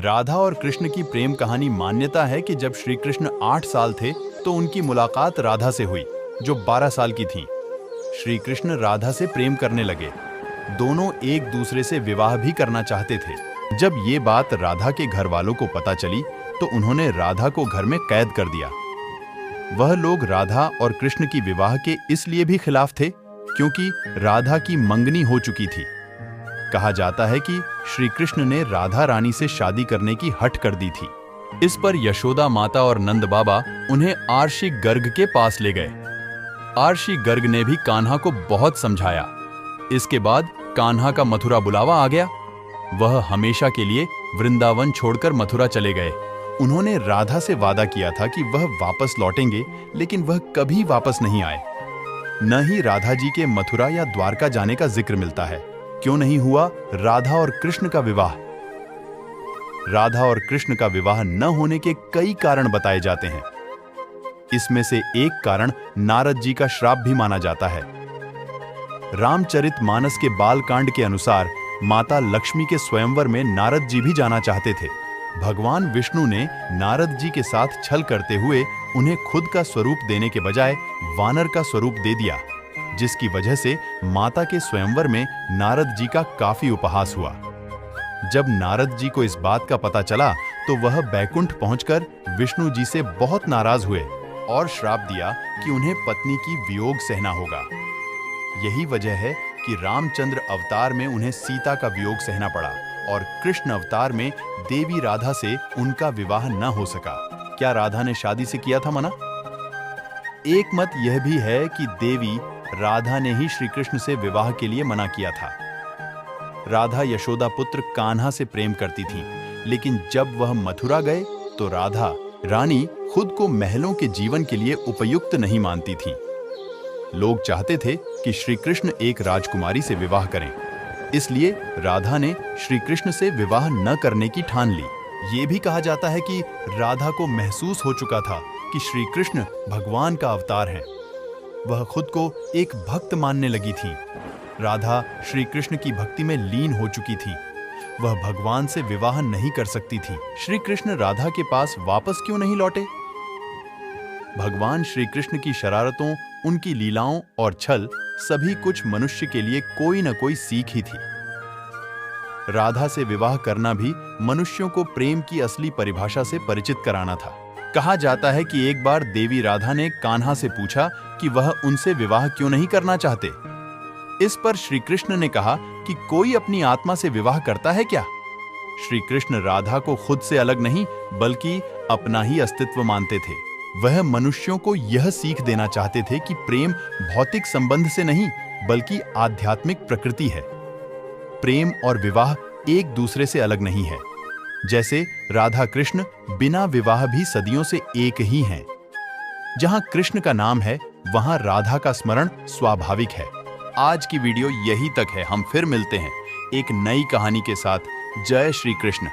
राधा और कृष्ण की प्रेम कहानी मान्यता है कि जब श्री कृष्ण 8 साल थे तो उनकी मुलाकात राधा से हुई, जो 12 साल की थीं। श्री कृष्ण राधा से प्रेम करने लगे। दोनों एक दूसरे से विवाह भी करना चाहते थे। जब ये बात राधा के घर वालों को पता चली तो उन्होंने राधा को घर में कैद कर दिया। वह लोग राधा और कृष्ण की विवाह के इसलिए भी खिलाफ थे क्योंकि राधा की मंगनी हो चुकी थी। कहा जाता है कि श्री कृष्ण ने राधा रानी से शादी करने की हठ कर दी थी। इस पर यशोदा माता और नंद बाबा उन्हें आर्षि गर्ग के पास ले गए। आर्षि गर्ग ने भी कान्हा को बहुत समझाया। इसके बाद कान्हा का मथुरा बुलावा आ गया। वह हमेशा के लिए वृंदावन छोड़कर मथुरा चले गए। उन्होंने राधा से वादा किया था कि वह वापस लौटेंगे, लेकिन वह कभी वापस नहीं आए। न ही राधा जी के मथुरा या द्वारका जाने का जिक्र मिलता है। क्यों नहीं हुआ राधा और कृष्ण का विवाह? राधा और कृष्ण का विवाह न होने के कई कारण बताए जाते हैं। इसमें से एक कारण नारद जी का श्राप भी माना जाता है। रामचरितमानस के बालकांड के अनुसार माता लक्ष्मी के स्वयंवर में नारद जी भी जाना चाहते थे। भगवान विष्णु ने नारद जी के साथ छल करते हुए उन्हें खुद का स्वरूप देने के बजाय वानर का स्वरूप दे दिया, जिसकी वजह से माता के स्वयंवर में नारद जी का काफी उपहास हुआ। जब नारद जी को इस बात का पता चला तो वह बैकुंठ पहुंचकर विष्णु जी से बहुत नाराज हुए और श्राप दिया कि उन्हें पत्नी की वियोग सहना होगा। यही वजह है कि रामचंद्र अवतार में उन्हें सीता का वियोग सहना पड़ा और कृष्ण अवतार में देवी राधा से उनका विवाह न हो सका। क्या राधा ने शादी से किया था मना? एक मत यह भी है कि देवी राधा ने ही श्री कृष्ण से विवाह के लिए मना किया था। राधा यशोदा पुत्र कान्हा से प्रेम करती थी, लेकिन जब वह मथुरा गए तो राधा रानी खुद को महलों के जीवन के लिए उपयुक्त नहीं मानती थी। लोग चाहते थे कि श्री कृष्ण एक राजकुमारी से विवाह करें, इसलिए राधा ने श्री कृष्ण से विवाह न करने की ठान ली। ये भी कहा जाता है कि राधा को महसूस हो चुका था कि श्री कृष्ण भगवान का अवतार हैं। वह खुद को एक भक्त मानने लगी थी। राधा श्री कृष्ण की भक्ति में लीन हो चुकी थी। वह भगवान से विवाह नहीं कर सकती थी। श्री कृष्ण राधा के पास वापस क्यों नहीं लौटे? भगवान श्री कृष्ण की शरारतों, उनकी लीलाओं और छल सभी कुछ मनुष्य के लिए कोई न कोई सीख ही थी। राधा से विवाह करना भी मनुष्यों को प्रेम की असली परिभाषा से परिचित कराना था। कहा जाता है कि एक बार देवी राधा ने कान्हा से पूछा कि वह उनसे विवाह क्यों नहीं करना चाहते। इस पर श्री कृष्ण ने कहा कि कोई अपनी आत्मा से विवाह करता है क्या? श्री कृष्ण राधा को खुद से अलग नहीं बल्कि अपना ही अस्तित्व मानते थे। वह मनुष्यों को यह सीख देना चाहते थे कि प्रेम भौतिक संबंध से नहीं बल्कि आध्यात्मिक प्रकृति है। प्रेम और विवाह एक दूसरे से अलग नहीं है। जैसे राधा कृष्ण बिना विवाह भी सदियों से एक ही हैं। जहां कृष्ण का नाम है वहां राधा का स्मरण स्वाभाविक है। आज की वीडियो यही तक है। हम फिर मिलते हैं एक नई कहानी के साथ। जय श्री कृष्ण।